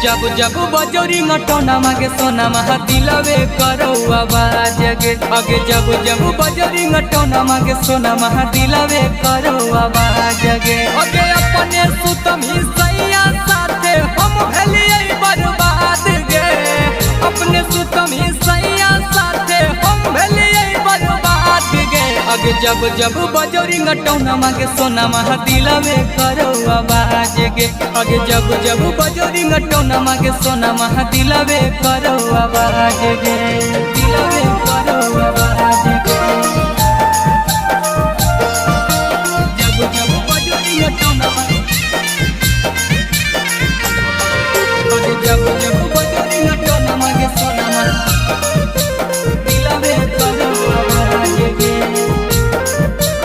जब जब बजोरी नटोना मागे सोना महा दिलवे करो आवाज गे अगे जब जब बजोरी नटोना मागे सोना महा दिलवे करो आवाज गे अगे अपने सुतम ही सैया साथे हम भेलिए बर्बाद गे अपने सुतम ही सैया साथे हम भेलिए बर्बाद गे अगे जब जब बजोरी नटोना मागे सोना महा दिलवे करो आवाज गे अगे जब जब बजोरी नटोना मागे सोना महा दिलवे करो आवाज गे दिलवे करो